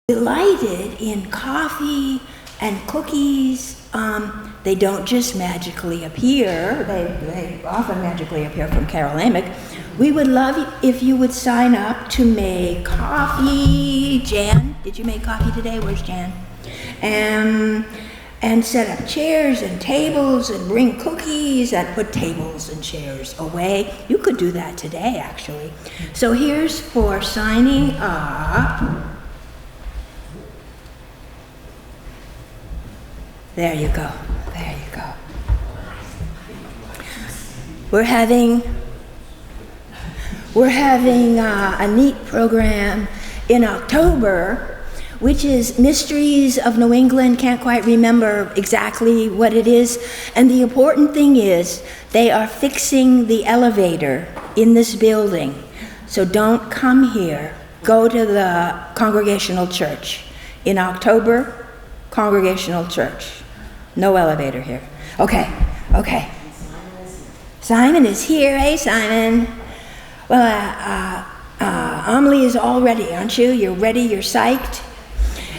delighted in coffee and cookies. They don't just magically appear, they often magically appear from Carol Amick. We would love if you would sign up to make coffee. Jan, did you make coffee today? Where's Jan? And set up chairs and tables and bring cookies and put tables and chairs away. You could do that today, actually. So here's for signing up. There you go. There you go. We're having a neat program in October, which is Mysteries of New England. Can't quite remember exactly what it is. And the important thing is they are fixing the elevator in this building. So don't come here. Go to the Congregational Church. In October, Congregational Church. No elevator here. Okay. Simon is here. Hey, Simon. Well, Amelie is all ready, aren't you? You're ready, you're psyched.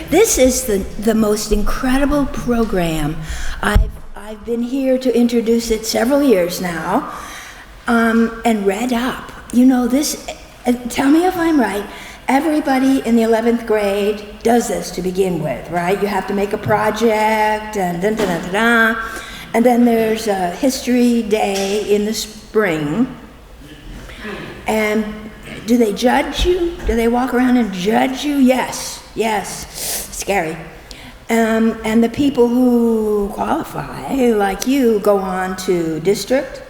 This is the most incredible program. I've been here to introduce it several years now, and read up. You know, this, tell me if I'm right, everybody in the 11th grade does this to begin with, right? You have to make a project, and and then there's a history day in the spring. And do they judge you? Do they walk around and judge you? Yes, scary. And the people who qualify, like you, go on to district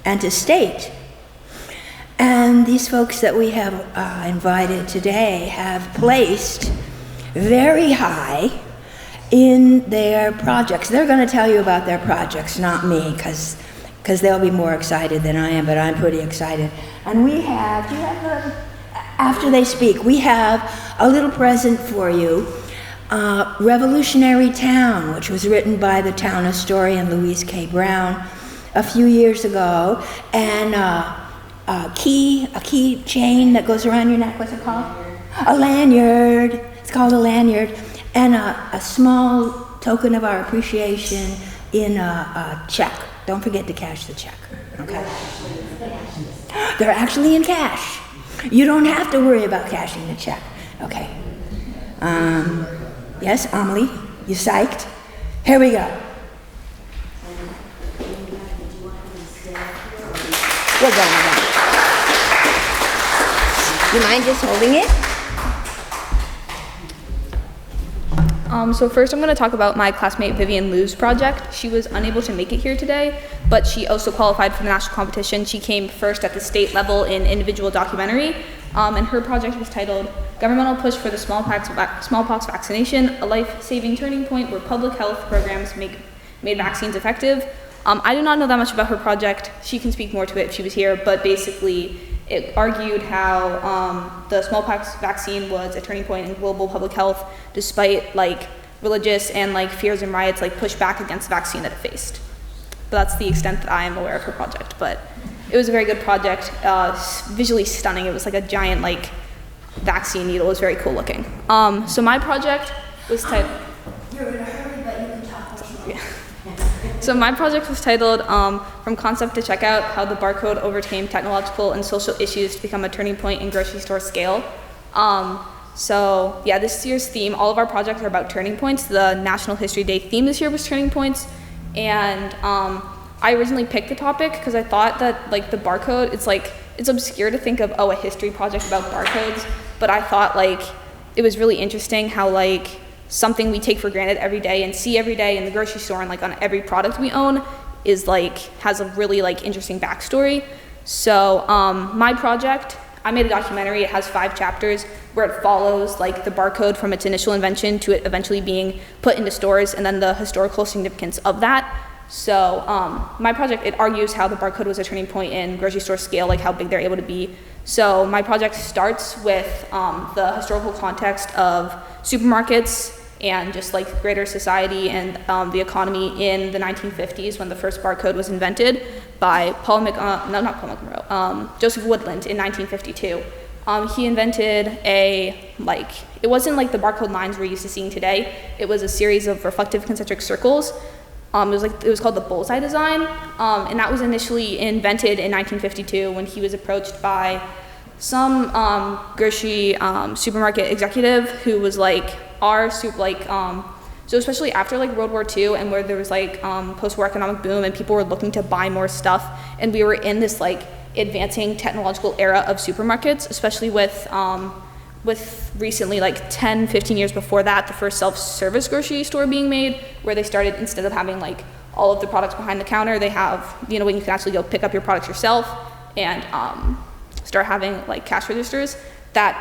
and to state. And these folks that we have invited today have placed very high in their projects. They're going to tell you about their projects, not me, because they'll be more excited than I am, but I'm pretty excited. And we have, after they speak, we have a little present for you. Revolutionary Town, which was written by the town historian Louise K. Brown a few years ago, and a key chain that goes around your neck, what's it called? A lanyard. It's called a lanyard. And a small token of our appreciation in a check. Don't forget to cash the check, okay? They're actually in cash. You don't have to worry about cashing the check, okay? Yes, Amelie, you psyched? Here we go. We're going. You mind just holding it? So first I'm going to talk about my classmate Vivian Liu's project. She was unable to make it here today, but she also qualified for the national competition. She came first at the state level in individual documentary, and her project was titled Governmental Push for the Smallpox Vaccination, a Life-Saving Turning Point Where Public Health Programs Made Vaccines Effective. I do not know that much about her project. She can speak more to it if she was here, but basically it argued how the smallpox vaccine was a turning point in global public health, despite religious and fears and riots pushed back against the vaccine that it faced. But that's the extent that I am aware of her project. But it was a very good project, visually stunning. It was like a giant vaccine needle. It was very cool looking. So my project was titled. You're in a hurry, but you can talk. Yeah. So my project was titled From Concept to Checkout, How the Barcode Overcame Technological and Social Issues to Become a Turning Point in Grocery Store Scale. So yeah, this year's theme, all of our projects are about turning points. The National History Day theme this year was turning points. And I originally picked the topic because I thought that the barcode, it's obscure to think of, a history project about barcodes. But I thought it was really interesting how something we take for granted every day and see every day in the grocery store and on every product we own is has a really interesting backstory. So my project, I made a documentary. It has 5 chapters where it follows the barcode from its initial invention to it eventually being put into stores and then the historical significance of that. So my project, it argues how the barcode was a turning point in grocery store scale, how big they're able to be. So my project starts with the historical context of supermarkets and just greater society and the economy in the 1950s when the first barcode was invented by Joseph Woodland in 1952. He invented it wasn't like the barcode lines we're used to seeing today. It was a series of reflective concentric circles. It was called the bullseye design, and that was initially invented in 1952 when he was approached by some grocery supermarket executive who was like, so especially after like World War II and where there was like post-war economic boom and people were looking to buy more stuff, and we were in this like advancing technological era of supermarkets, especially with recently, like 10, 15 years before that, the first self-service grocery store being made, where they started, instead of having like all of the products behind the counter, they have, when you can actually go pick up your products yourself and start having like cash registers. That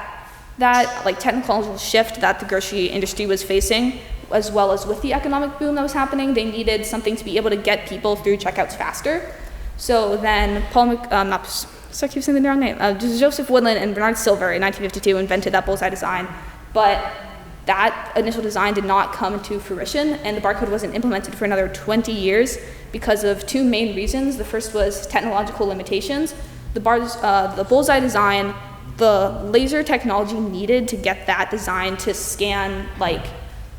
like technological shift that the grocery industry was facing, as well as with the economic boom that was happening, they needed something to be able to get people through checkouts faster. So then Joseph Woodland and Bernard Silver in 1952 invented that bullseye design, but that initial design did not come into fruition, and the barcode wasn't implemented for another 20 years because of two main reasons. The first was technological limitations. The bullseye design, the laser technology needed to get that design to scan like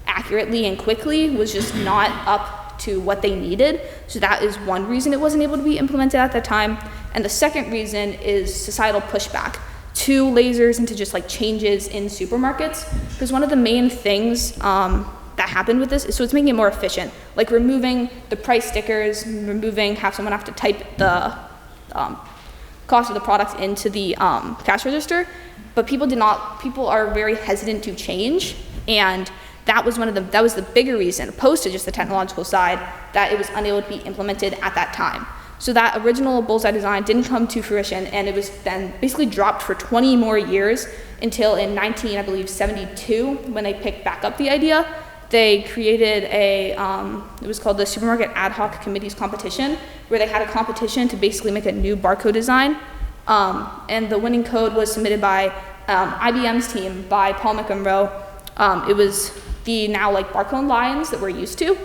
accurately and quickly was just not up to what they needed. So that is one reason it wasn't able to be implemented at that time. And the second reason is societal pushback to lasers and to just like changes in supermarkets. Because one of the main things that happened with this is, so it's making it more efficient, like removing the price stickers, have someone have to type the cost of the product into the cash register. But people are very hesitant to change, and that was the bigger reason, opposed to just the technological side, that it was unable to be implemented at that time. So that original bullseye design didn't come to fruition, and it was then basically dropped for 20 more years until in 1972, when they picked back up the idea. They created it was called the Supermarket Ad Hoc Committees Competition, where they had a competition to basically make a new barcode design. And the winning code was submitted by IBM's team, by Paul McEnroe. It was the now like barcode lines that we're used to,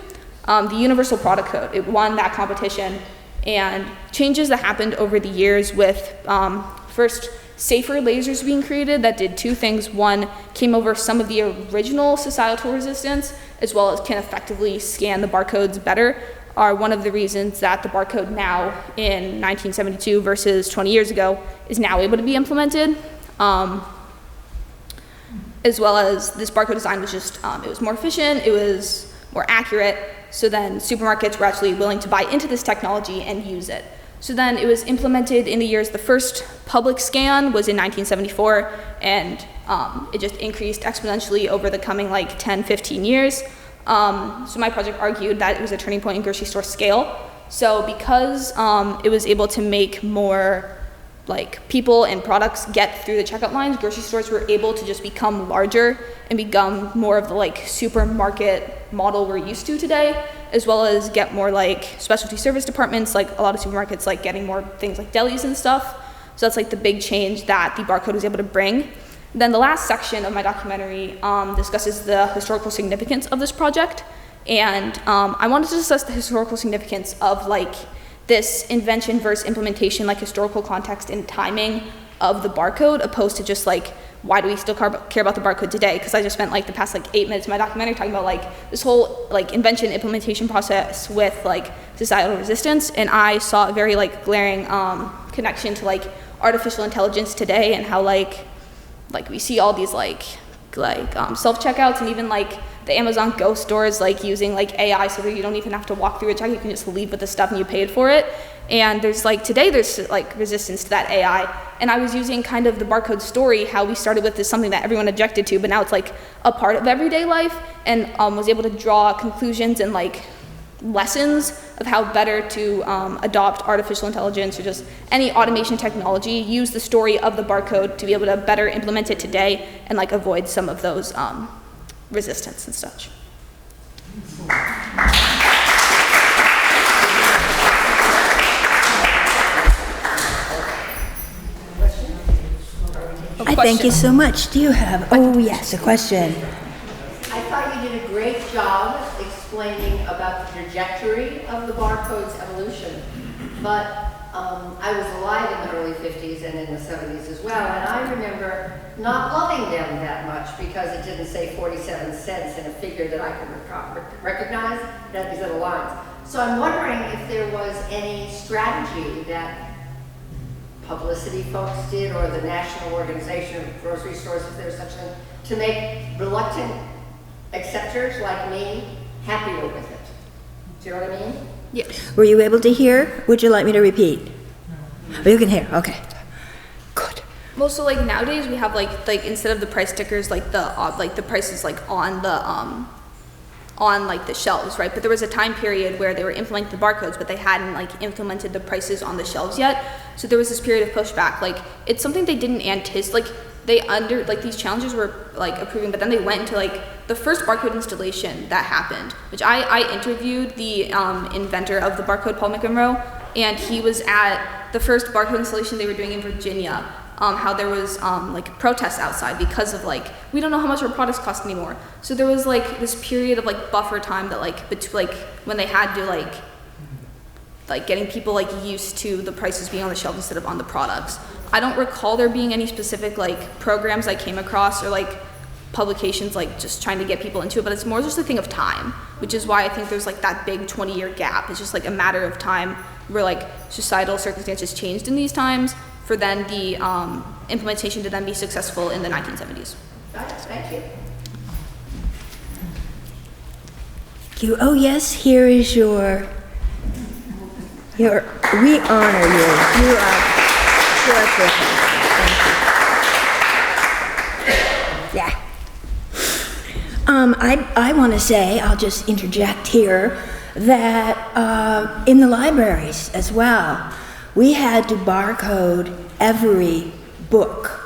the Universal Product Code. It won that competition, and changes that happened over the years with first safer lasers being created that did two things. One, came over some of the original societal resistance, as well as can effectively scan the barcodes better, are one of the reasons that the barcode now in 1972 versus 20 years ago is now able to be implemented. As well as this barcode design was just, it was more efficient, it was more accurate, so then supermarkets were actually willing to buy into this technology and use it. So then it was implemented in the years, the first public scan was in 1974, and it just increased exponentially over the coming like 10, 15 years. So my project argued that it was a turning point in grocery store scale. So because it was able to make more like people and products get through the checkout lines, grocery stores were able to just become larger and become more of the like supermarket model we're used to today, as well as get more like specialty service departments, like a lot of supermarkets like getting more things like delis and stuff. So that's like the big change that the barcode was able to bring. Then the last section of my documentary discusses the historical significance of this project. And I wanted to discuss the historical significance of like this invention versus implementation, like historical context and timing of the barcode, opposed to just like, why do we still care about the barcode today? Because I just spent like the past like 8 minutes of my documentary talking about like this whole like invention implementation process with like societal resistance, and I saw a very like glaring connection to like artificial intelligence today, and how like we see all these like self-checkouts, and even like the Amazon Go stores like using like AI, so that you don't even have to walk through a check, you can just leave with the stuff and you paid for it. And there's like today there's like resistance to that AI, and I was using kind of the barcode story, how we started with this something that everyone objected to, but now it's like a part of everyday life, and was able to draw conclusions and like lessons of how better to adopt artificial intelligence or just any automation technology, use the story of the barcode to be able to better implement it today and like avoid some of those resistance and such. I thank you so much. Do you have, oh yes, a question. I thought you did a great job explaining about the trajectory of the barcode's evolution, but I was alive in the early 50s and in the 70s as well, and I remember not loving them that much because it didn't say 47 cents in a figure that I could recognize. It had these little lines. So I'm wondering if there was any strategy that publicity folks did, or the National Organization of Grocery Stores, if there's such a thing, to make reluctant acceptors like me happier with it. Do you know what I mean? Yes. Were you able to hear? Would you like me to repeat? Oh, you can hear, okay. Good. Well, so like nowadays we have like instead of the price stickers, like the prices like on like the shelves, right? But there was a time period where they were implementing the barcodes, but they hadn't like implemented the prices on the shelves yet. So there was this period of pushback. Like it's something they didn't anticipate. Like these challenges were like approving, but then they went into like the first barcode installation that happened, which I interviewed the inventor of the barcode, Paul McEnroe, and he was at the first barcode installation they were doing in Virginia. How there was like protests outside because of like, we don't know how much our products cost anymore. So there was like this period of like buffer time that like when they had to like getting people like used to the prices being on the shelf instead of on the products. I don't recall there being any specific like programs I came across or like publications like just trying to get people into it, but it's more just a thing of time, which is why I think there's like that big 20-year gap. It's just like a matter of time where like societal circumstances changed in these times for then the implementation to then be successful in the 1970s. Got it, thank you. Oh yes, here is your, we honor you. You are terrific. Thank you. Yeah. I want to say, I'll just interject here, that in the libraries as well, we had to barcode every book.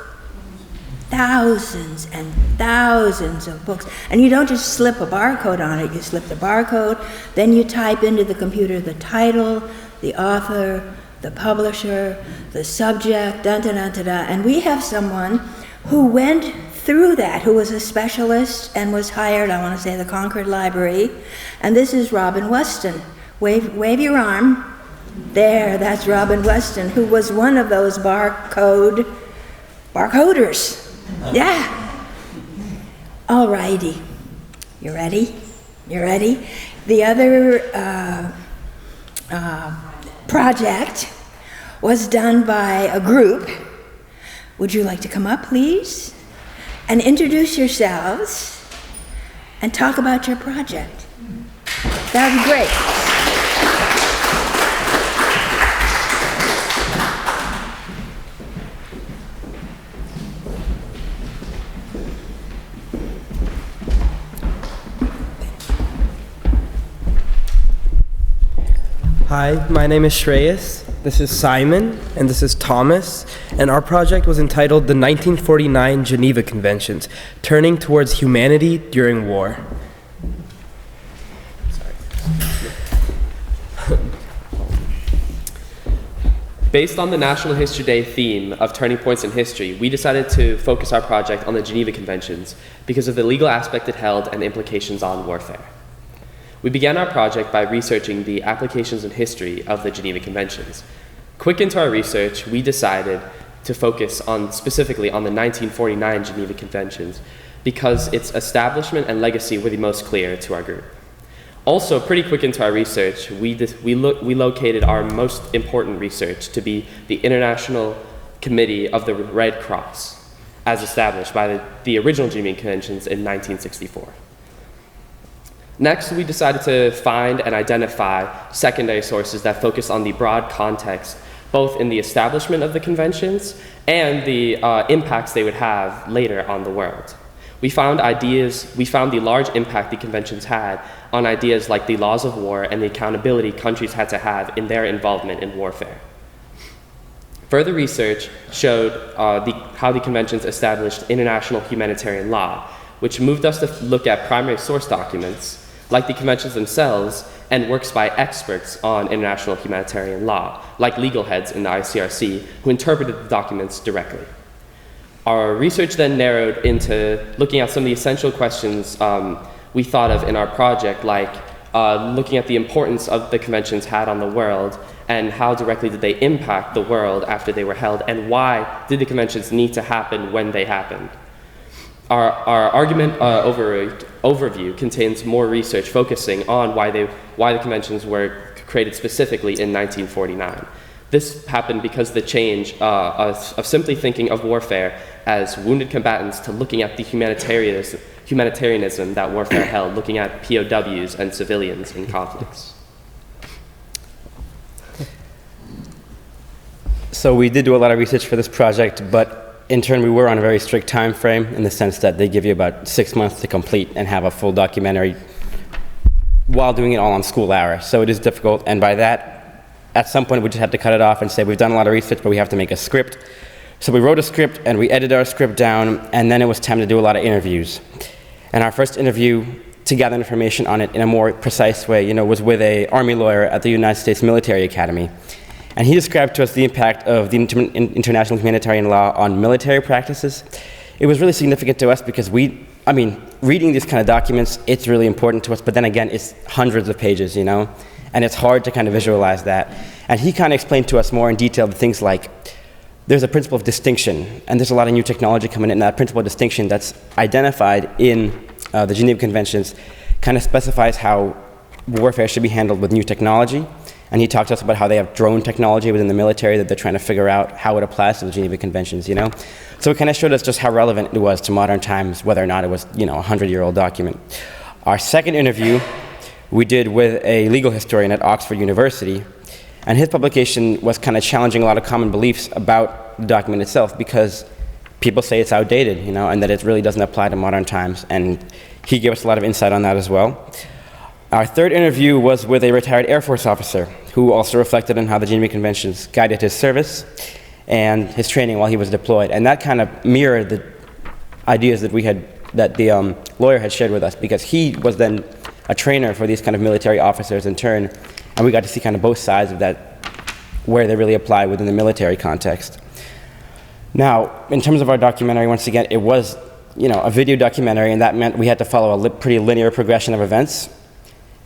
Thousands and thousands of books. And you don't just slip a barcode on it, you slip the barcode, then you type into the computer the title, the author, the publisher, the subject, and we have someone who went through that, who was a specialist and was hired, I want to say, the Concord Library, and this is Robin Weston. Wave your arm. There, that's Robin Weston, who was one of those barcoders. Yeah. All righty. You ready? You ready? The other project was done by a group. Would you like to come up, please? And introduce yourselves and talk about your project. That would be great. Hi, my name is Shreyas, this is Simon, and this is Thomas, and our project was entitled The 1949 Geneva Conventions, Turning Towards Humanity During War. Based on the National History Day theme of turning points in history, we decided to focus our project on the Geneva Conventions because of the legal aspect it held and implications on warfare. We began our project by researching the applications and history of the Geneva Conventions. Quick into our research, we decided to focus specifically on the 1949 Geneva Conventions because its establishment and legacy were the most clear to our group. Also, pretty quick into our research, we located our most important research to be the International Committee of the Red Cross, as established by the original Geneva Conventions in 1964. Next, we decided to find and identify secondary sources that focus on the broad context, both in the establishment of the conventions and the impacts they would have later on the world. We found the large impact the conventions had on ideas like the laws of war and the accountability countries had to have in their involvement in warfare. Further research showed how the conventions established international humanitarian law, which moved us to look at primary source documents, like the conventions themselves, and works by experts on international humanitarian law, like legal heads in the ICRC, who interpreted the documents directly. Our research then narrowed into looking at some of the essential questions we thought of in our project, like looking at the importance of the conventions had on the world and how directly did they impact the world after they were held, and why did the conventions need to happen when they happened. Our argument overview contains more research focusing on why the conventions were created specifically in 1949. This happened because the change of simply thinking of warfare as wounded combatants to looking at the humanitarianism that warfare held, looking at POWs and civilians in conflicts. So we did do a lot of research for this project, but in turn we were on a very strict time frame in the sense that they give you about 6 months to complete and have a full documentary while doing it all on school hours. So it is difficult, and by that, at some point we just had to cut it off and say we've done a lot of research, but we have to make a script. So we wrote a script and we edited our script down, and then it was time to do a lot of interviews. And our first interview to gather information on it in a more precise way, was with an Army lawyer at the United States Military Academy. And he described to us the impact of the international humanitarian law on military practices. It was really significant to us because reading these kind of documents, it's really important to us, but then again, it's hundreds of pages, and it's hard to kind of visualize that. And he kind of explained to us more in detail the things like, there's a principle of distinction, and there's a lot of new technology coming in, and that principle of distinction that's identified in the Geneva Conventions kind of specifies how warfare should be handled with new technology. And he talked to us about how they have drone technology within the military that they're trying to figure out how it applies to the Geneva Conventions, So it kind of showed us just how relevant it was to modern times, whether or not it was, a 100-year-old document. Our second interview we did with a legal historian at Oxford University, and his publication was kind of challenging a lot of common beliefs about the document itself because people say it's outdated, and that it really doesn't apply to modern times. And he gave us a lot of insight on that as well. Our third interview was with a retired Air Force officer who also reflected on how the Geneva Conventions guided his service and his training while he was deployed. And that kind of mirrored the ideas that the lawyer had shared with us, because he was then a trainer for these kind of military officers in turn, and we got to see kind of both sides of that, where they really apply within the military context. Now, in terms of our documentary, once again, it was a video documentary, and that meant we had to follow a pretty linear progression of events.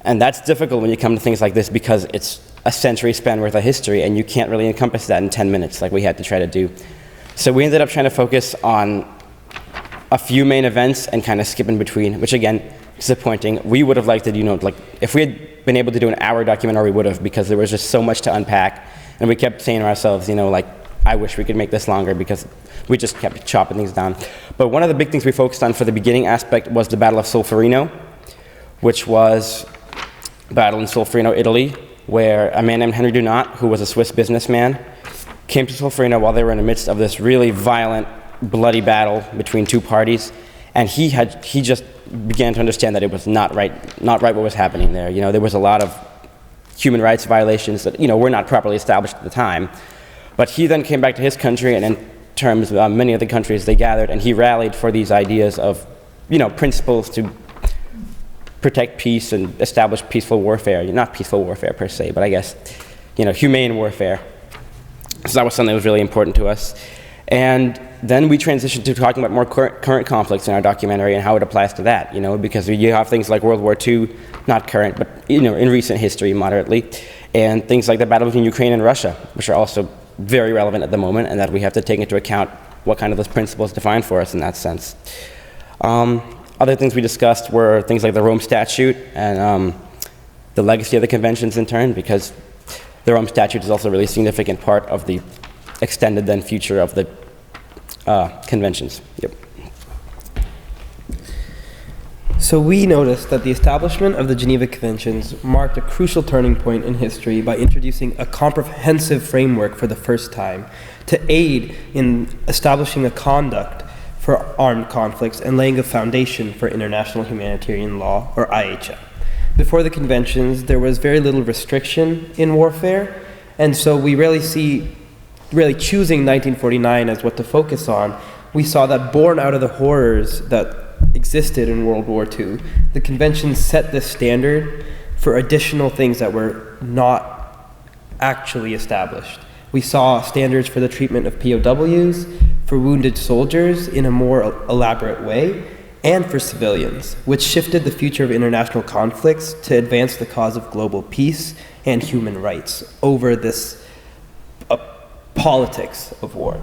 And that's difficult when you come to things like this because it's a century span worth of history, and you can't really encompass that in 10 minutes like we had to try to do. So we ended up trying to focus on a few main events and kind of skip in between, which again, disappointing. We would have liked to, if we had been able to do an hour documentary, we would have, because there was just so much to unpack. And we kept saying to ourselves, I wish we could make this longer, because we just kept chopping things down. But one of the big things we focused on for the beginning aspect was the Battle of Solferino, which was battle in Solferino, Italy, where a man named Henry Dunant, who was a Swiss businessman, came to Solferino while they were in the midst of this really violent, bloody battle between two parties, and he just began to understand that it was not right what was happening there. There was a lot of human rights violations that were not properly established at the time. But he then came back to his country, and in terms of many of the countries they gathered, and he rallied for these ideas of principles to protect peace and establish peaceful warfare. Not peaceful warfare per se, but I guess, humane warfare. So that was something that was really important to us. And then we transitioned to talking about more current conflicts in our documentary and how it applies to that, because you have things like World War II, not current, but, in recent history, moderately, and things like the battle between Ukraine and Russia, which are also very relevant at the moment, and that we have to take into account what kind of those principles define for us in that sense. Other things we discussed were things like the Rome Statute and the legacy of the conventions in turn, because the Rome Statute is also a really significant part of the extended then future of the conventions. Yep. So we noticed that the establishment of the Geneva Conventions marked a crucial turning point in history by introducing a comprehensive framework for the first time to aid in establishing a conduct for armed conflicts and laying a foundation for international humanitarian law, or IHL. Before the conventions, there was very little restriction in warfare, and so we really choosing 1949 as what to focus on. We saw that born out of the horrors that existed in World War II, the conventions set the standard for additional things that were not actually established. We saw standards for the treatment of POWs, for wounded soldiers in a more elaborate way, and for civilians, which shifted the future of international conflicts to advance the cause of global peace and human rights over this politics of war.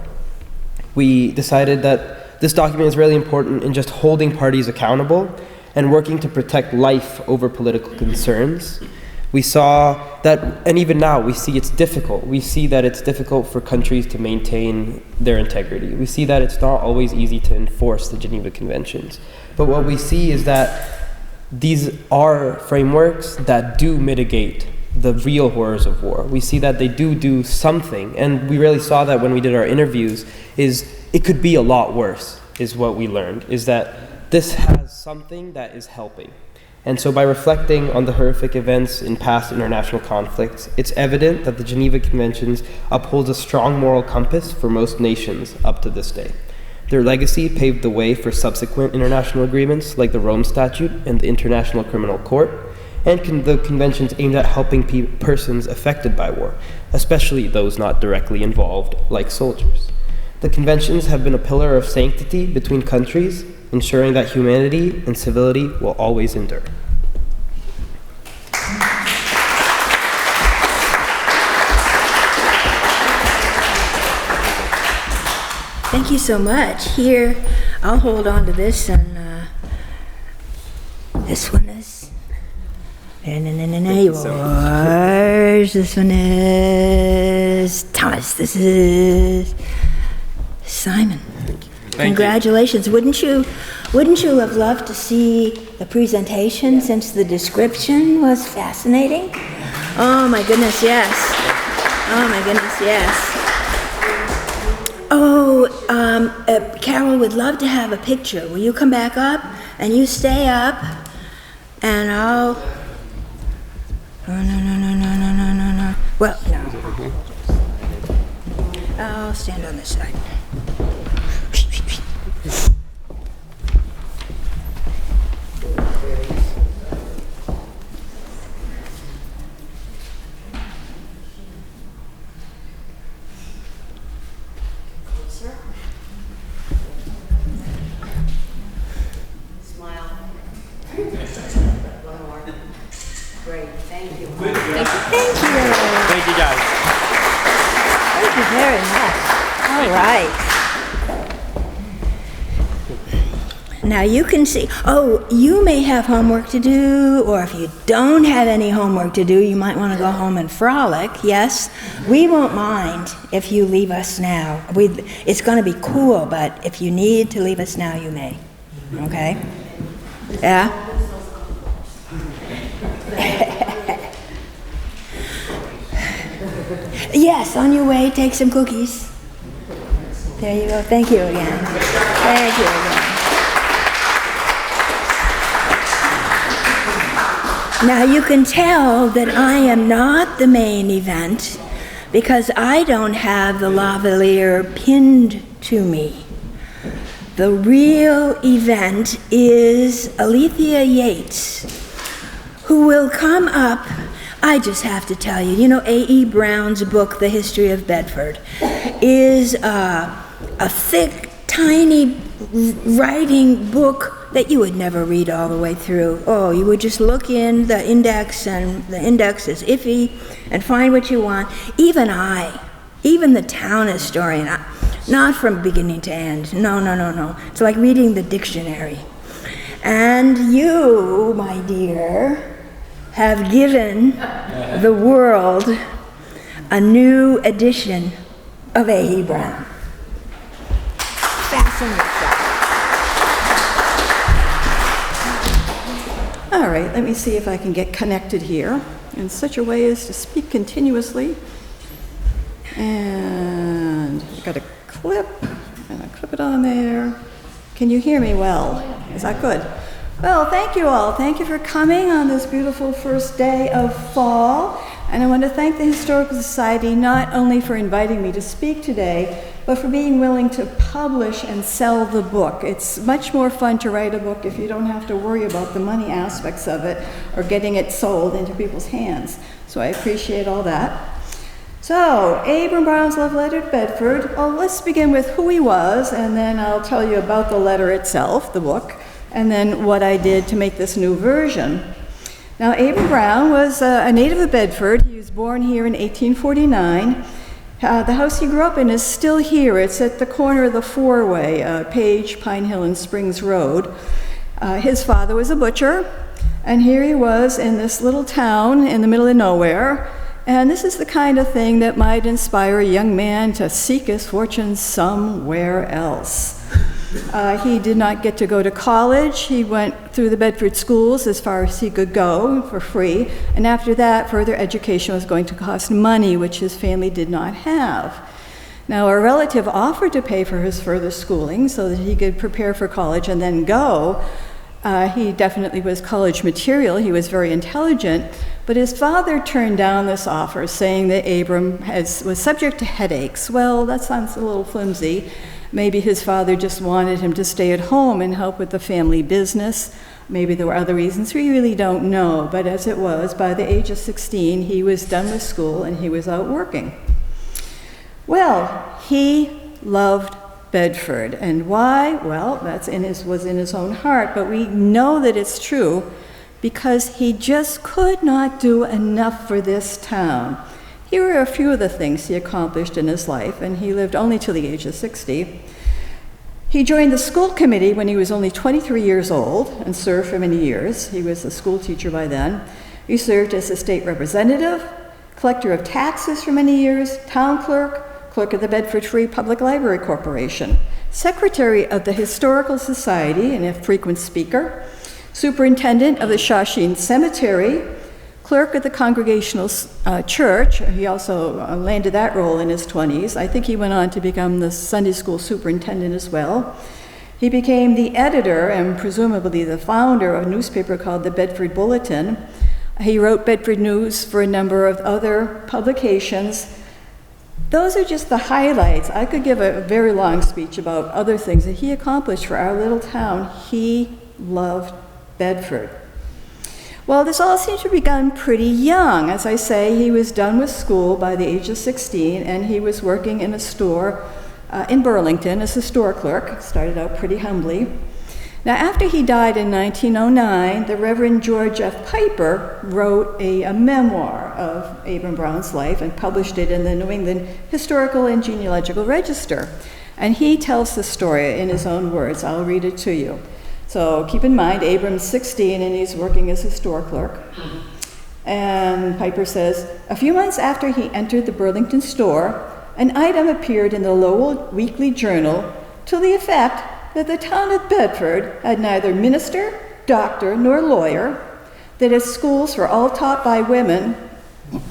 We decided that this document is really important in just holding parties accountable and working to protect life over political concerns. We saw that, and even now, we see it's difficult. We see that it's difficult for countries to maintain their integrity. We see that it's not always easy to enforce the Geneva Conventions. But what we see is that these are frameworks that do mitigate the real horrors of war. We see that they do something, and we really saw that when we did our interviews, is it could be a lot worse, is what we learned, is that this has something that is helping. And so by reflecting on the horrific events in past international conflicts, it's evident that the Geneva Conventions upholds a strong moral compass for most nations up to this day. Their legacy paved the way for subsequent international agreements like the Rome Statute and the International Criminal Court, and the conventions aimed at helping persons affected by war, especially those not directly involved, like soldiers. The conventions have been a pillar of sanctity between countries, ensuring that humanity and civility will always endure. Thank you so much. Here, I'll hold on to this, and this one is yours. This one is Thomas. This is Simon. Congratulations. Wouldn't you have loved to see the presentation, since the description was fascinating? Oh my goodness, yes. Oh my goodness, yes. Oh, Carol would love to have a picture. Will you come back up? And you stay up, and I'll... Oh, no. Well, no. I'll stand on this side. Smile. One more. Great, thank you. Thank you. Thank you, guys. Thank you very much. All right. Now you can see, you may have homework to do, or if you don't have any homework to do, you might want to go home and frolic. Yes, we won't mind if you leave us now. It's going to be cool, but if you need to leave us now, you may. Okay? Yeah? Yes, on your way, take some cookies. There you go. Thank you again. Thank you again. Now you can tell that I am not the main event because I don't have the lavalier pinned to me. The real event is Alethea Yates, who will come up. I just have to tell you, A.E. Brown's book, The History of Bedford, is a thick, tiny writing book that you would never read all the way through. Oh, you would just look in the index, and the index is iffy, and find what you want. Even the town historian, not from beginning to end. No. It's like reading the dictionary. And you, my dear, have given the world a new edition of A.E. Brown. Fasten yourself. All right, let me see if I can get connected here in such a way as to speak continuously. And I got a clip, and I clip it on there. Can you hear me well? Is that good? Well, thank you all. Thank you for coming on this beautiful first day of fall. And I want to thank the Historical Society not only for inviting me to speak today, but for being willing to publish and sell the book. It's much more fun to write a book if you don't have to worry about the money aspects of it or getting it sold into people's hands. So I appreciate all that. So, Abram Brown's Love Letter to Bedford. Well, let's begin with who he was, and then I'll tell you about the letter itself, the book. and then what I did to make this new version. Now, Abram Brown was a native of Bedford. He was born here in 1849. The house he grew up in is still here. It's at the corner of the four-way, Page, Pine Hill, and Springs Road. His father was a butcher, and here he was in this little town in the middle of nowhere. And this is the kind of thing that might inspire a young man to seek his fortune somewhere else. He did not get to go to college. He went through the Bedford schools as far as he could go for free. And after that, further education was going to cost money, which his family did not have. Now, a relative offered to pay for his further schooling so that he could prepare for college and then go. He definitely was college material. He was very intelligent. But his father turned down this offer, saying that Abram was subject to headaches. Well, that sounds a little flimsy. Maybe his father just wanted him to stay at home and help with the family business. Maybe there were other reasons. We really don't know. But as it was, by the age of 16, he was done with school and he was out working. Well, he loved Bedford. And why? Well, was in his own heart. But we know that it's true because he just could not do enough for this town. Here are a few of the things he accomplished in his life, and he lived only till the age of 60. He joined the school committee when he was only 23 years old and served for many years. He was a school teacher by then. He served as a state representative, collector of taxes for many years, town clerk, clerk of the Bedford Free Public Library Corporation, secretary of the Historical Society and a frequent speaker, superintendent of the Shawsheen Cemetery, clerk of the Congregational Church. He also landed that role in his 20s. I think he went on to become the Sunday school superintendent as well. He became the editor and presumably the founder of a newspaper called the Bedford Bulletin. He wrote Bedford News for a number of other publications. Those are just the highlights. I could give a very long speech about other things that he accomplished for our little town. He loved Bedford. Well, this all seems to have begun pretty young. As I say, he was done with school by the age of 16, and he was working in a store in Burlington as a store clerk. Started out pretty humbly. Now, after he died in 1909, the Reverend George F. Piper wrote a memoir of Abram Brown's life and published it in the New England Historical and Genealogical Register. And he tells the story in his own words. I'll read it to you. So keep in mind, Abram's 16 and he's working as a store clerk. And Piper says, a few months after he entered the Burlington store, an item appeared in the Lowell Weekly Journal to the effect that the town of Bedford had neither minister, doctor, nor lawyer, that its schools were all taught by women,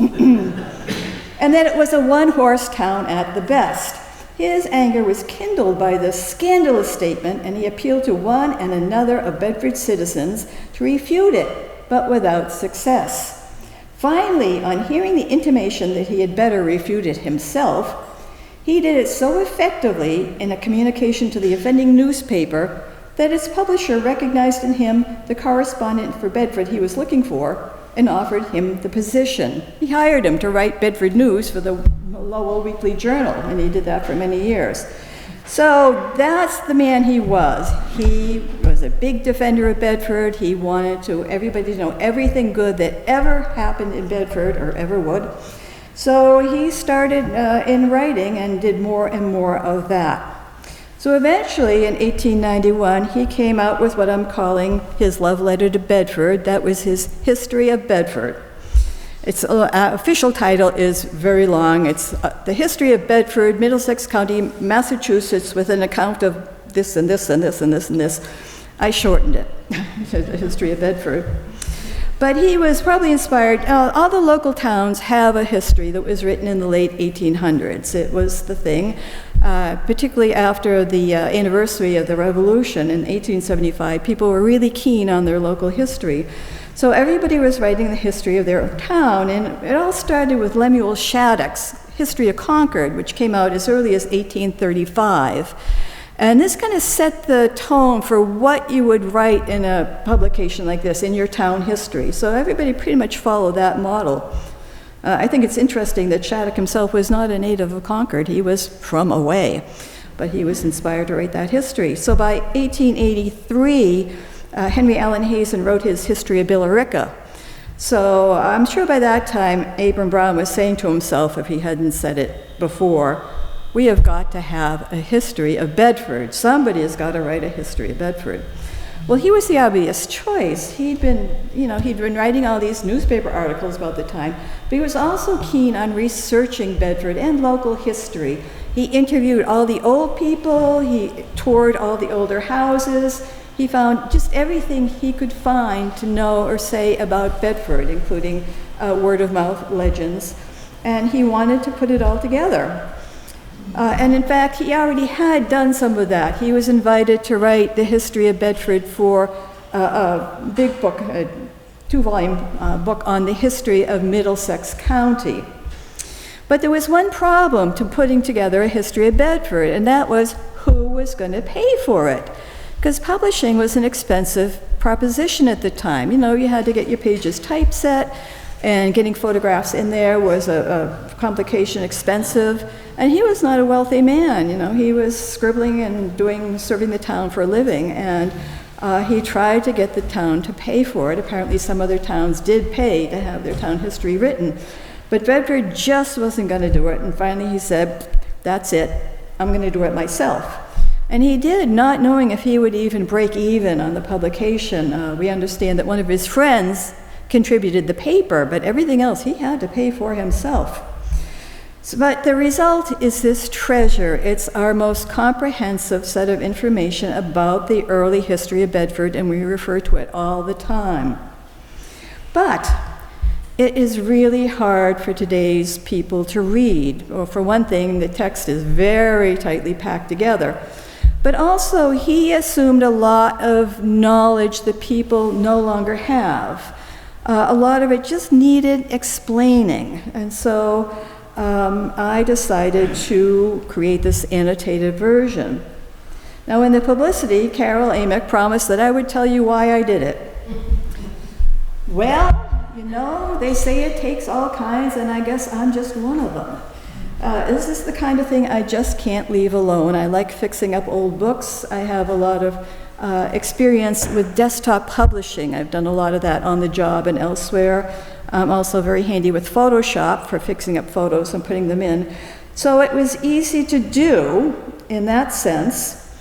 and that it was a one-horse town at the best. His anger was kindled by this scandalous statement, and he appealed to one and another of Bedford's citizens to refute it, but without success. Finally, on hearing the intimation that he had better refute it himself, he did it so effectively in a communication to the offending newspaper that its publisher recognized in him the correspondent for Bedford he was looking for and offered him the position. He hired him to write Bedford news for the Lowell Weekly Journal, and he did that for many years. So that's the man he was. He was a big defender of Bedford. He wanted everybody to know everything good that ever happened in Bedford or ever would. So he started in writing and did more and more of that. So eventually, in 1891, he came out with what I'm calling his love letter to Bedford. That was his History of Bedford. Its official title is very long. It's The History of Bedford, Middlesex County, Massachusetts, with an account of this and this and this and this and this. I shortened it, The History of Bedford. But he was probably inspired. All the local towns have a history that was written in the late 1800s. It was the thing, particularly after the anniversary of the Revolution in 1875. People were really keen on their local history. So everybody was writing the history of their town, and it all started with Lemuel Shattuck's History of Concord, which came out as early as 1835. And this kind of set the tone for what you would write in a publication like this, in your town history. So everybody pretty much followed that model. I think it's interesting that Shattuck himself was not a native of Concord. He was from away. but he was inspired to write that history. So by 1883, Henry Allen Hazen wrote his History of Billerica. So I'm sure by that time, Abram Brown was saying to himself, if he hadn't said it before, we have got to have a history of Bedford. Somebody has got to write a history of Bedford. Well, he was the obvious choice. He'd been writing all these newspaper articles about the time, but he was also keen on researching Bedford and local history. He interviewed all the old people, he toured all the older houses, he found just everything he could find to know or say about Bedford, including word-of-mouth legends, and he wanted to put it all together. And in fact, he already had done some of that. He was invited to write the history of Bedford for a big book, a 2-volume book on the history of Middlesex County. But there was one problem to putting together a history of Bedford, and that was who was going to pay for it. Because publishing was an expensive proposition at the time. You had to get your pages typeset, and getting photographs in there was a complication, expensive. And he was not a wealthy man, he was scribbling and serving the town for a living, and he tried to get the town to pay for it. Apparently some other towns did pay to have their town history written, but Bedford just wasn't going to do it, and finally he said, that's it, I'm going to do it myself. And he did, not knowing if he would even break even on the publication. We understand that one of his friends contributed the paper, but everything else he had to pay for himself. But the result is this treasure. It's our most comprehensive set of information about the early history of Bedford, and we refer to it all the time. But it is really hard for today's people to read. Well, for one thing, the text is very tightly packed together. But also, he assumed a lot of knowledge that people no longer have. A lot of it just needed explaining. And so I decided to create this annotated version. Now, in the publicity, Carol Amick promised that I would tell you why I did it. Well, they say it takes all kinds, and I guess I'm just one of them. This is the kind of thing I just can't leave alone. I like fixing up old books. I have a lot of experience with desktop publishing. I've done a lot of that on the job and elsewhere. I'm also very handy with Photoshop for fixing up photos and putting them in. So it was easy to do in that sense,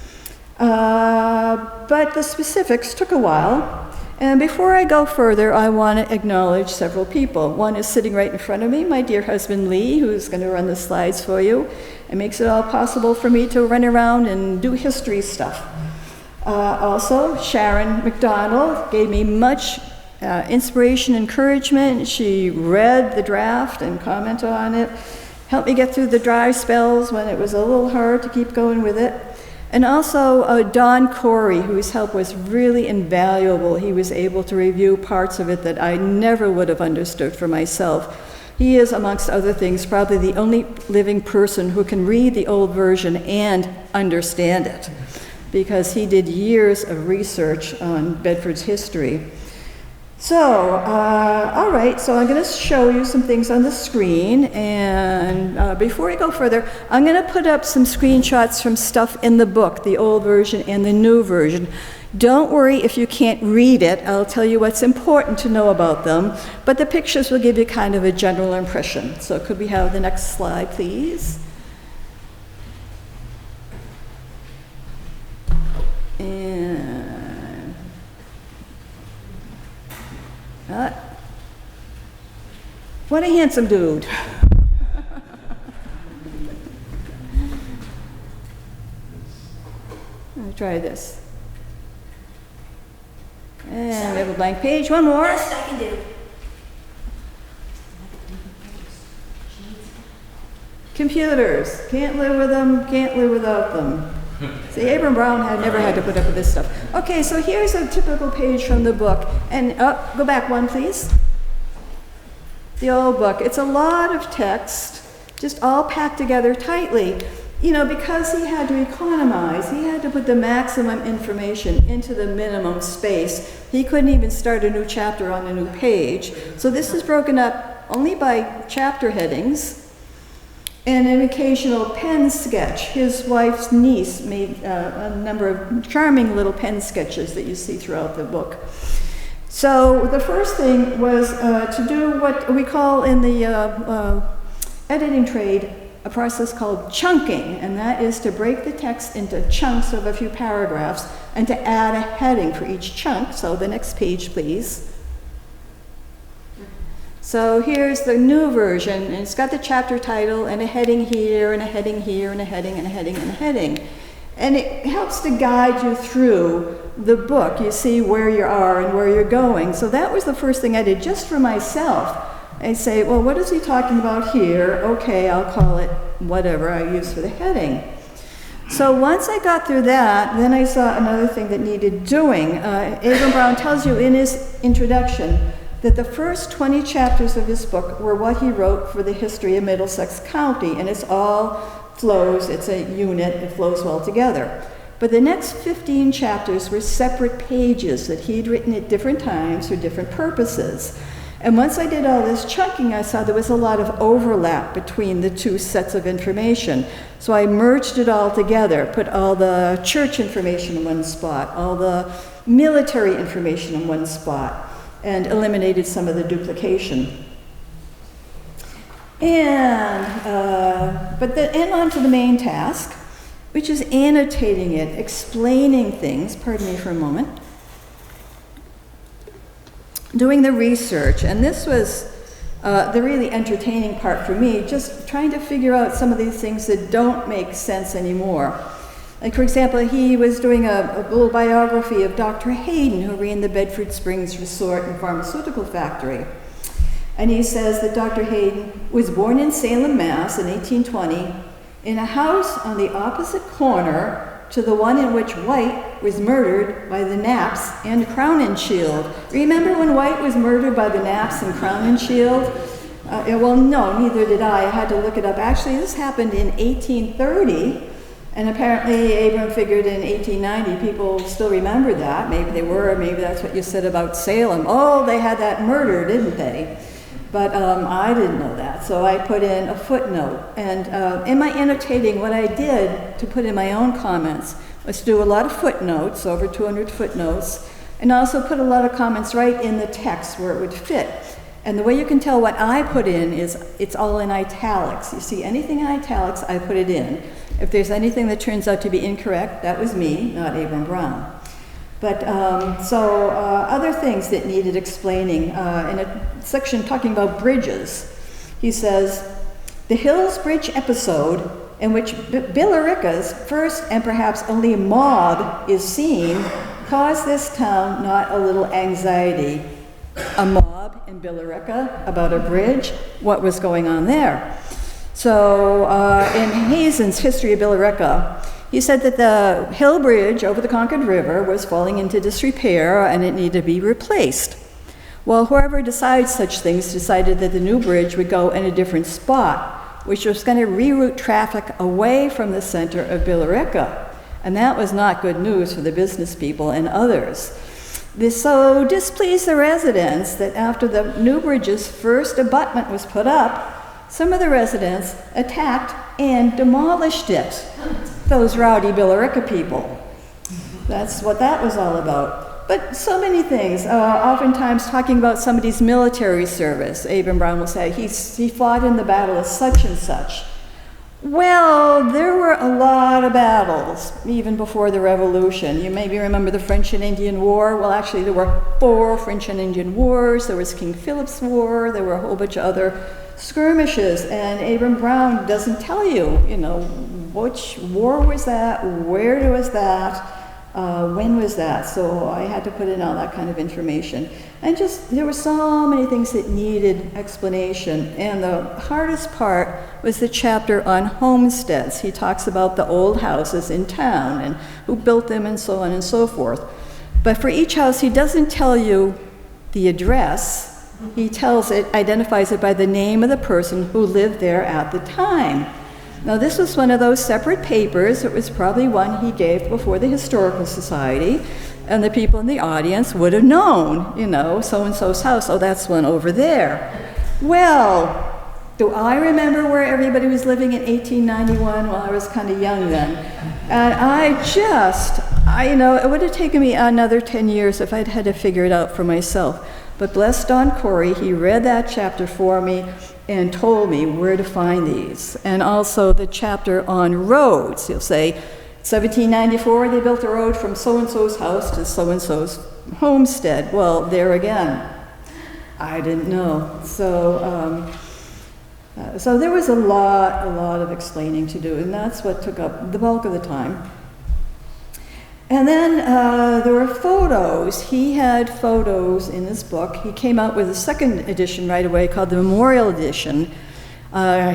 but the specifics took a while. And before I go further, I want to acknowledge several people. One is sitting right in front of me, my dear husband Lee, who's going to run the slides for you. It makes it all possible for me to run around and do history stuff. Also, Sharon McDonald gave me much inspiration, encouragement. She read the draft and commented on it, helped me get through the dry spells when it was a little hard to keep going with it. And also Don Corey, whose help was really invaluable. He was able to review parts of it that I never would have understood for myself. He is, amongst other things, probably the only living person who can read the old version and understand it, because he did years of research on Bedford's history. So, all right, so I'm going to show you some things on the screen, and before I go further, I'm going to put up some screenshots from stuff in the book, the old version and the new version. Don't worry if you can't read it. I'll tell you what's important to know about them, but the pictures will give you kind of a general impression. So could we have the next slide, please? And what a handsome dude. I'll try this. And we have a blank page. One more. Best I can do. Computers. Can't live with them, can't live without them. See, Abram Brown had never had to put up with this stuff. Okay, so here's a typical page from the book. And go back one, please. The old book. It's a lot of text, just all packed together tightly. Because he had to economize, he had to put the maximum information into the minimum space. He couldn't even start a new chapter on a new page. So this is broken up only by chapter headings. and an occasional pen sketch. His wife's niece made a number of charming little pen sketches that you see throughout the book. So the first thing was to do what we call in the editing trade a process called chunking, and that is to break the text into chunks of a few paragraphs and to add a heading for each chunk. So the next page, please. So here's the new version, and it's got the chapter title and a heading here, and a heading here, and a heading, and a heading, and a heading. And it helps to guide you through the book. You see where you are and where you're going. So that was the first thing I did just for myself. I say, well, what is he talking about here? Okay, I'll call it whatever I use for the heading. So once I got through that, then I saw another thing that needed doing. Abram Brown tells you in his introduction that the first 20 chapters of his book were what he wrote for the history of Middlesex County, and it's all flows, it's a unit, it flows well together. But the next 15 chapters were separate pages that he'd written at different times for different purposes. And once I did all this chunking, I saw there was a lot of overlap between the two sets of information. So I merged it all together, put all the church information in one spot, all the military information in one spot, and eliminated some of the duplication. And on to the main task, which is annotating it, explaining things, pardon me for a moment, doing the research. And this was the really entertaining part for me, just trying to figure out some of these things that don't make sense anymore. Like, for example, he was doing a little biography of Dr. Hayden, who ran the Bedford Springs Resort and Pharmaceutical Factory. And he says that Dr. Hayden was born in Salem, Mass. in 1820 in a house on the opposite corner to the one in which White was murdered by the Knapps and Crowninshield. Remember when White was murdered by the Knapps and Crowninshield? Well, no, neither did I. I had to look it up. Actually, this happened in 1830, and apparently Abram figured in 1890 people still remember that. Maybe they were, or maybe that's what you said about Salem. Oh, they had that murder, didn't they? But I didn't know that, so I put in a footnote. And in my annotating, what I did to put in my own comments was to do a lot of footnotes, over 200 footnotes, and also put a lot of comments right in the text where it would fit. And the way you can tell what I put in is it's all in italics. You see anything in italics, I put it in. If there's anything that turns out to be incorrect, that was me, not Abram Brown. But other things that needed explaining, in a section talking about bridges, he says, the Hills Bridge episode in which Billerica's first and perhaps only mob is seen caused this town not a little anxiety. A mob in Billerica about a bridge? What was going on there? So in Hazen's History of Billerica, he said that the Hill Bridge over the Concord River was falling into disrepair and it needed to be replaced. Well, whoever decides such things decided that the new bridge would go in a different spot, which was going to reroute traffic away from the center of Billerica. And that was not good news for the business people and others. This so displeased the residents that after the new bridge's first abutment was put up, some of the residents attacked and demolished it. Those rowdy Billerica people. That's what that was all about. But so many things, oftentimes talking about somebody's military service. Abram Brown will say, he fought in the battle of such and such. Well, there were a lot of battles, even before the Revolution. You maybe remember the French and Indian War. Well, actually, there were 4 French and Indian Wars. There was King Philip's War. There were a whole bunch of other skirmishes. And Abram Brown doesn't tell you, which war was that, where was that, when was that. So I had to put in all that kind of information. And just, there were so many things that needed explanation. And the hardest part was the chapter on homesteads. He talks about the old houses in town and who built them and so on and so forth. But for each house, he doesn't tell you the address. He identifies it by the name of the person who lived there at the time. Now, this was one of those separate papers. It was probably one he gave before the Historical Society, and the people in the audience would have known, so-and-so's house, oh, that's one over there. Well, Do I remember where everybody was living in 1891? Well, I was kind of young then. And you know, it would have taken me another 10 years if I'd had to figure it out for myself. But bless Don Corey, he read that chapter for me and told me where to find these. And also the chapter on roads. He'll say, 1794, they built a road from so-and-so's house to so-and-so's homestead. Well, there again, I didn't know. So there was a lot of explaining to do, and that's what took up the bulk of the time. And then there were photos. He had photos in his book. He came out with a second edition right away called the Memorial Edition.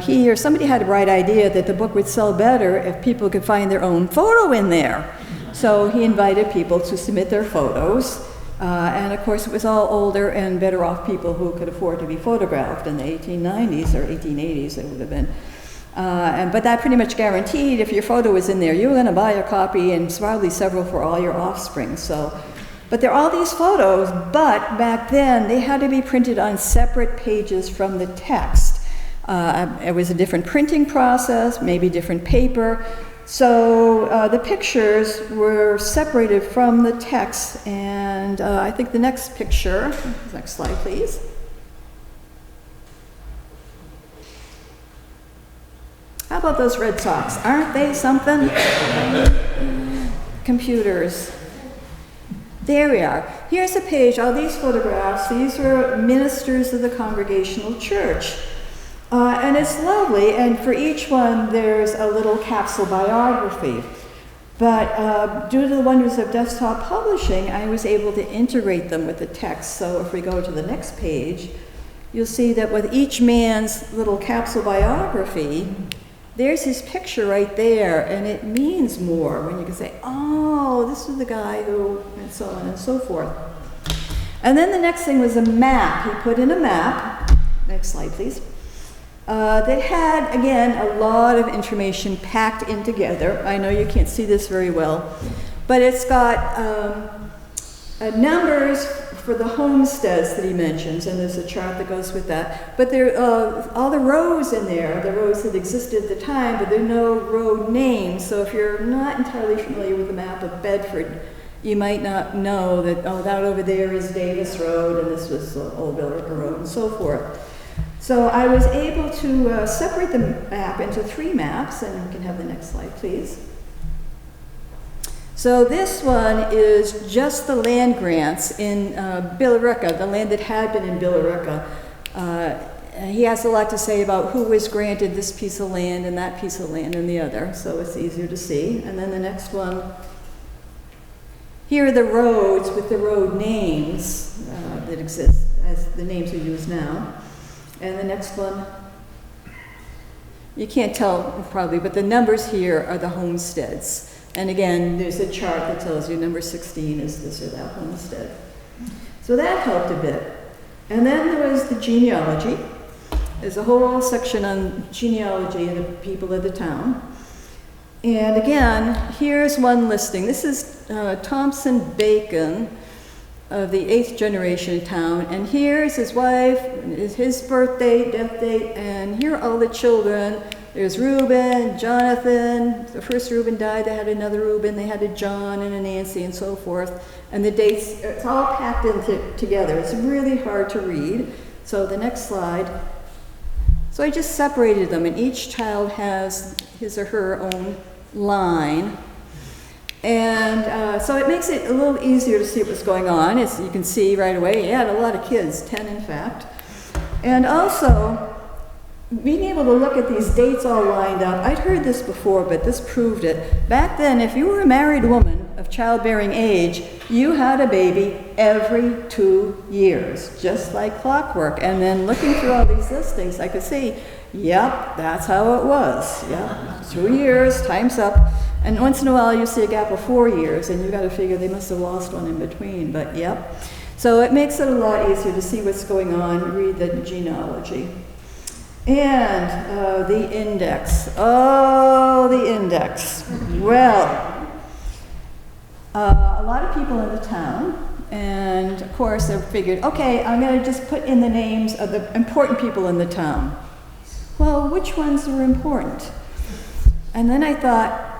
He or somebody had a bright idea that the book would sell better if people could find their own photo in there. So he invited people to submit their photos. And of course, it was all older and better off people who could afford to be photographed in the 1890s or 1880s, it would have been. But that pretty much guaranteed if your photo was in there, you were going to buy a copy and probably several for all your offspring. But there are all these photos, but back then they had to be printed on separate pages from the text. It was a different printing process, maybe different paper. So the pictures were separated from the text, and I think the next picture, next slide please. How about those Red Sox? Aren't they something? Computers. There we are. Here's a page, all these photographs. These were ministers of the Congregational Church. And it's lovely, and for each one there's a little capsule biography. But due to the wonders of desktop publishing, I was able to integrate them with the text. So if we go to the next page, you'll see that with each man's little capsule biography, there's his picture right there, and it means more when you can say, oh, this is the guy who, and so on and so forth. And then the next thing was a map. He put in a map, next slide please, that had, again, a lot of information packed in together. I know you can't see this very well, but it's got numbers for the homesteads that he mentions, and there's a chart that goes with that. But there are all the roads in there, the roads that existed at the time, but there are no road names. So if you're not entirely familiar with the map of Bedford, you might not know that, oh, that over there is Davis Road, and this was Old Billerica Road, and so forth. So I was able to separate the map into 3 maps, and we can have the next slide, please. So this one is just the land grants in Billerica, the land that had been in Billerica. He has a lot to say about who was granted this piece of land and that piece of land and the other, so it's easier to see. And then the next one, here are the roads with the road names that exist as the names we use now. And the next one, you can't tell probably, but the numbers here are the homesteads. And again, there's a chart that tells you number 16 is this or that homestead. So that helped a bit. And then there was the genealogy. There's a whole section on genealogy of the people of the town. And again, here's one listing. This is Thompson Bacon of the 8th generation town. And here's his wife, his birth date, death date, and here are all the children. There's Reuben, Jonathan. The first Reuben died, they had another Reuben, they had a John and a Nancy and so forth. And the dates, it's all packed in together. It's really hard to read. So the next slide. So I just separated them, and each child has his or her own line. And so it makes it a little easier to see what's going on. As you can see right away, he had a lot of kids, 10 in fact. And also, being able to look at these dates all lined up, I'd heard this before, but this proved it. Back then, if you were a married woman of childbearing age, you had a baby every 2 years, just like clockwork. And then looking through all these listings, I could see, yep, that's how it was. Yep, 2 years, time's up. And once in a while, you see a gap of 4 years, and you got to figure they must have lost one in between, but yep. So it makes it a lot easier to see what's going on, read the genealogy. And the index. Oh, the index. Well, a lot of people in the town, and of course they figured, okay, I'm going to just put in the names of the important people in the town. well, which ones were important? And then I thought,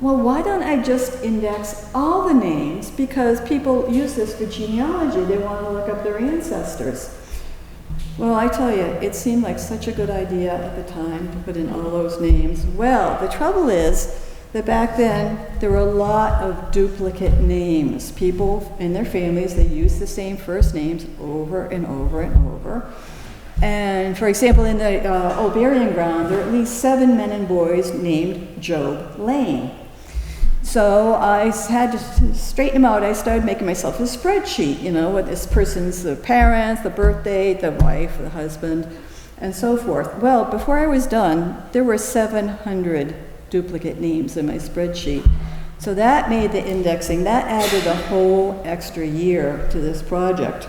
well, why don't I just index all the names? Because people use this for genealogy. They want to look up their ancestors. Well, I tell you, it seemed like such a good idea at the time to put in all those names. Well, the trouble is that back then, there were a lot of duplicate names. People in their families, they used the same first names over and over and over. And for example, in the old burying ground, there are at least 7 men and boys named Job Lane. So I had to straighten them out. I started making myself a spreadsheet, you know, with this person's the parents, the birth date, the wife, the husband, and so forth. Well, before I was done, there were 700 duplicate names in my spreadsheet. So that made the indexing, that added a whole extra year to this project.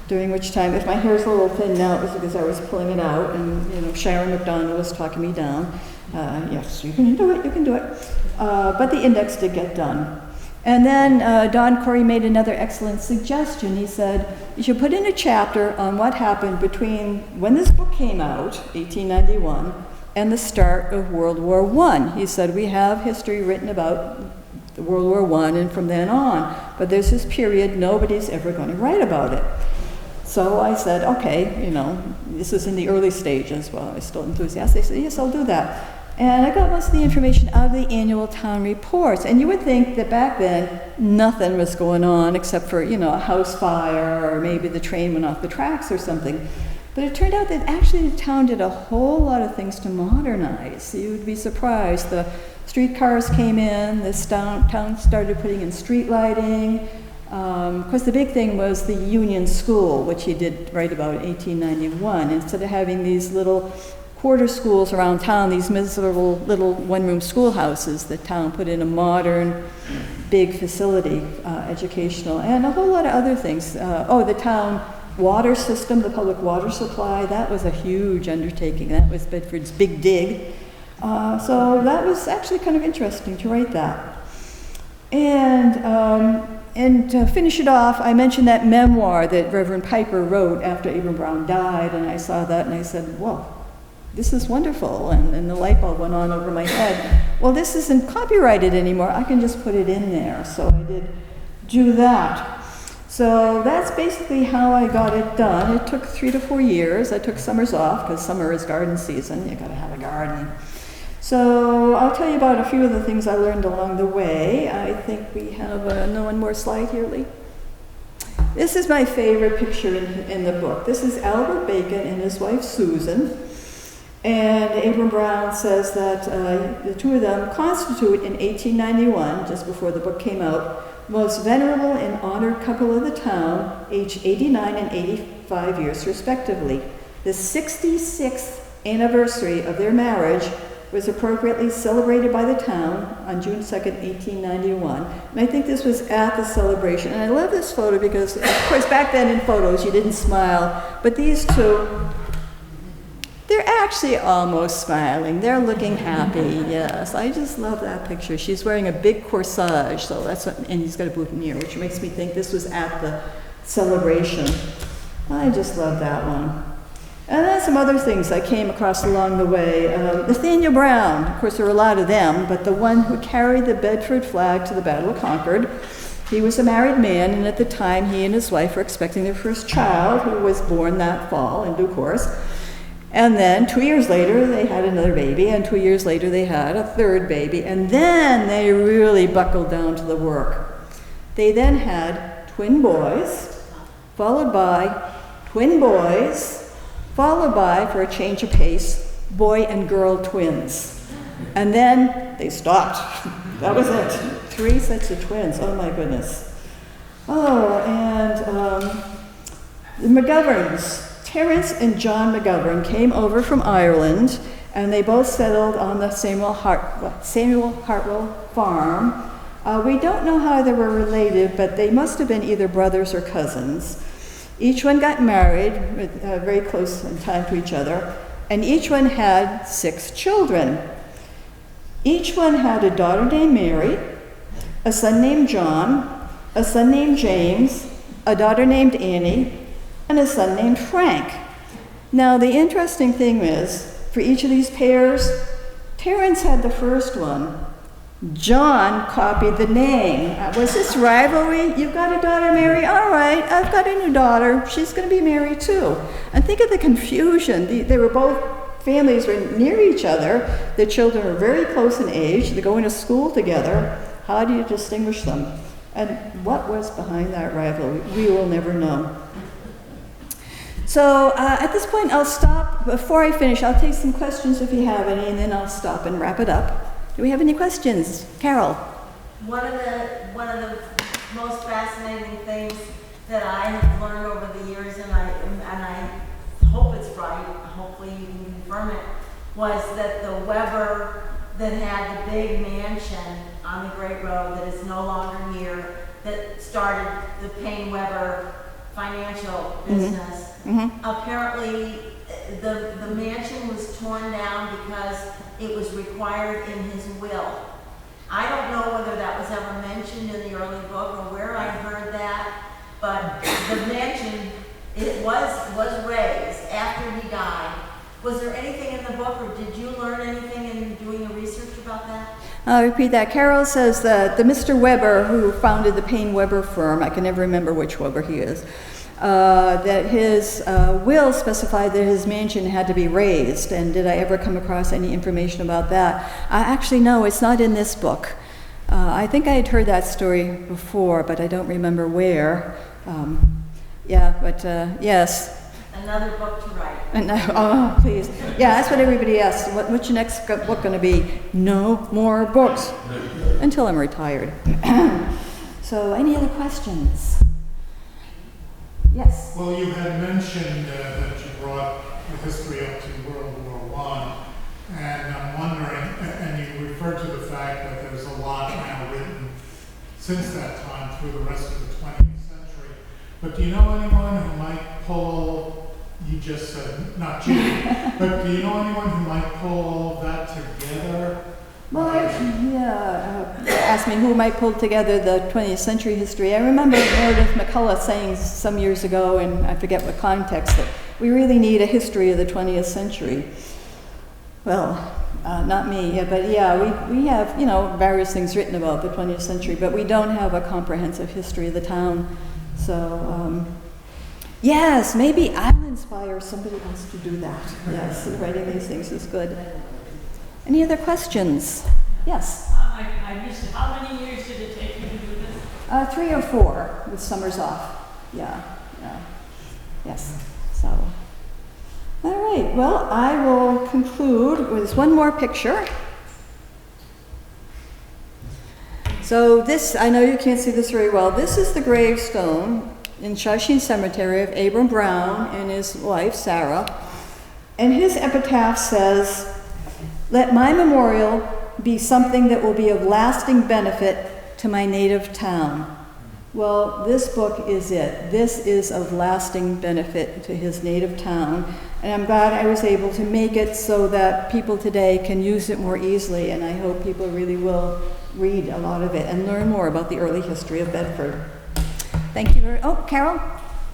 During which time, if my hair's a little thin now, it was because I was pulling it out, and you know, Sharon McDonald was talking me down. Yes, you can do it, you can do it. But the index did get done. And then Don Corey made another excellent suggestion. He said, you should put in a chapter on what happened between when this book came out, 1891, and the start of World War I. He said, we have history written about the World War I and from then on, but there's this period nobody's ever going to write about it. So I said, okay, you know, this is in the early stages. Well, I was still enthusiastic. I said, yes, I'll do that. And I got most of the information out of the annual town reports. And you would think that back then, nothing was going on except for, you know, a house fire or maybe the train went off the tracks or something. But it turned out that actually the town did a whole lot of things to modernize. You would be surprised. The streetcars came in, this town started putting in street lighting. Of course, the big thing was the Union School, which he did right about 1891. Instead of having these little quarter schools around town, these miserable little one-room schoolhouses, the town put in a modern, big facility, educational, and a whole lot of other things. The town water system, the public water supply, that was a huge undertaking. That was Bedford's big dig. So that was actually kind of interesting to write that. And to finish it off, I mentioned that memoir that Reverend Piper wrote after Abram Brown died, and I saw that and I said, whoa, this is wonderful, and the light bulb went on over my head. Well, this isn't copyrighted anymore, I can just put it in there. So I did do that. So that's basically how I got it done. It took 3 to 4 years. I took summers off, because summer is garden season, you gotta have a garden. So I'll tell you about a few of the things I learned along the way. I think we have one more slide here, Lee. This is my favorite picture in the book. This is Albert Bacon and his wife Susan. And Abram Brown says that the two of them constitute in 1891, just before the book came out, most venerable and honored couple of the town, aged 89 and 85 years respectively. The 66th anniversary of their marriage was appropriately celebrated by the town on June 2nd, 1891. And I think this was at the celebration. And I love this photo because, of course, back then in photos you didn't smile, but these two, they're actually almost smiling. They're looking happy, yes. I just love that picture. She's wearing a big corsage, so that's what, and he's got a boutonniere, which makes me think this was at the celebration. I just love that one. And then some other things I came across along the way. Nathaniel Brown, of course there were a lot of them, but the one who carried the Bedford flag to the Battle of Concord. He was a married man, and at the time he and his wife were expecting their first child, who was born that fall in due course. And then 2 years later they had another baby, and 2 years later they had a third baby, and then they really buckled down to the work. They then had twin boys, followed by twin boys, followed by, for a change of pace, boy and girl twins. And then they stopped. That was it. 3 sets of twins. Oh my goodness. Oh, and the McGoverns, Terence and John McGovern, came over from Ireland, and they both settled on the Samuel Hartwell farm. We don't know how they were related, but they must have been either brothers or cousins. Each one got married, very close in time to each other, and each one had 6 children. Each one had a daughter named Mary, a son named John, a son named James, a daughter named Annie, and a son named Frank. Now, the interesting thing is, for each of these pairs. Terrence had the first one. John copied the name. Was this rivalry? You've got a daughter, Mary? All right, I've got a new daughter. She's going to be Mary too. And think of the confusion. They were both, families were near each other. The children are very close in age. They're going to school together. How do you distinguish them? And what was behind that rivalry? We will never know. So at this point, I'll stop. Before I finish, I'll take some questions if you have any, and then I'll stop and wrap it up. Do we have any questions? Carol? One of the most fascinating things that I have learned over the years, and I hope it's right, hopefully you can confirm it, was that the Weber that had the big mansion on the Great Road that is no longer here, that started the Payne Weber financial business, apparently the mansion was torn down because it was required in his will. I don't know whether that was ever mentioned in the early book or where I heard that, but the mansion, it was raised after he died. Was there anything in the book, or did you learn anything in doing the research about that? I'll repeat that. Carol says that the Mr. Weber who founded the Payne Weber firm, I can never remember which Weber he is, that his will specified that his mansion had to be raised. And did I ever come across any information about that? Actually, no, it's not in this book. I think I had heard that story before, but I don't remember where. Yes. Another book to write. Oh, please. Yeah, that's what everybody asks. What's your next book going to be? No more books. Until I'm retired. So, any other questions? Yes? Well, you had mentioned that you brought the history up to World War I, and I'm wondering, and you referred to the fact that there's a lot now written since that time through the rest of the 20th century, but do you know anyone who might pull, you just said, not you, but do you know anyone who might pull all of that together? Well, asked me who might pull together the 20th century history. I remember Meredith McCullough saying some years ago, and I forget what context, that we really need a history of the 20th century. Well, not me, but we have, various things written about the 20th century, but we don't have a comprehensive history of the town. So, yes, maybe I'll inspire somebody else to do that. Yes, writing these things is good. Any other questions? Yes? I missed it. How many years did it take you to do this? 3 or 4 with summers off. Yeah. Yes. So, all right. Well, I will conclude with one more picture. So this, I know you can't see this very well. This is the gravestone in Shawsheen Cemetery of Abram Brown and his wife, Sarah. And his epitaph says, "Let my memorial be something that will be of lasting benefit to my native town." Well, this book is it. This is of lasting benefit to his native town. And I'm glad I was able to make it so that people today can use it more easily. And I hope people really will read a lot of it and learn more about the early history of Bedford. Thank you very much. Oh, Carol?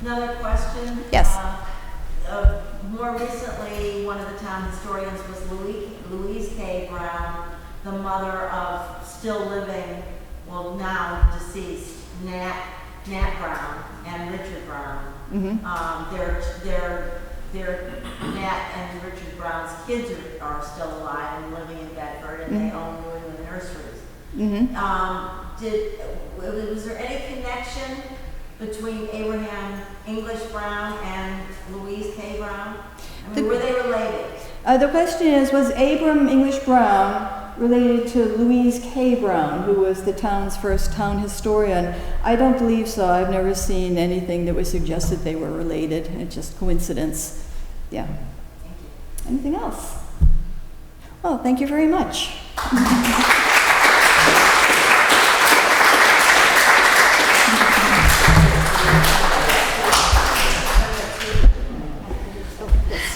Another question? Yes. More recently, one of the town historians was Louise K. Brown, the mother of still living, well now deceased, Nat Brown and Richard Brown. Their Nat and Richard Brown's kids are still alive and living in Bedford, and they own New England Nurseries. Was there any connection between Abraham English Brown and Louise K. Brown? I mean, were they related? The question is, was Abram English Brown related to Louise K. Brown, who was the town's first town historian? I don't believe so. I've never seen anything that would suggest that they were related. It's just coincidence. Yeah. Thank you. Anything else? Well, thank you very much.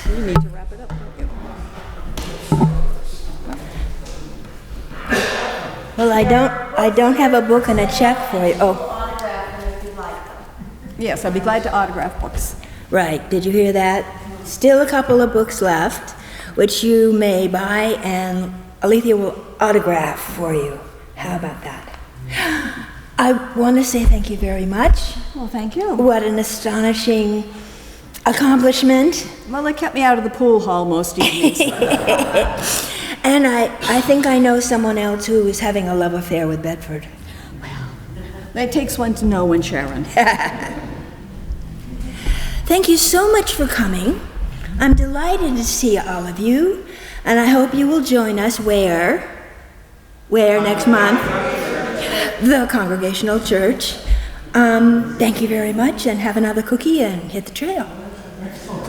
You need to wrap it up, don't you? Well, I don't have a book and a check for you. Oh, Autograph them if you'd like them. Yes, I'd be glad to autograph books. right. Did you hear that? Still a couple of books left. which you may buy, and Alethea will autograph for you. How about that? I want to say thank you very much. Well, thank you. What an astonishing accomplishment. Well, they kept me out of the pool hall most evenings. And I think I know someone else who is having a love affair with Bedford. It takes one to know one, Sharon. Thank you so much for coming. I'm delighted to see all of you, and I hope you will join us where next month? The Congregational Church. Thank you very much, and have another cookie and hit the trail. Excellent.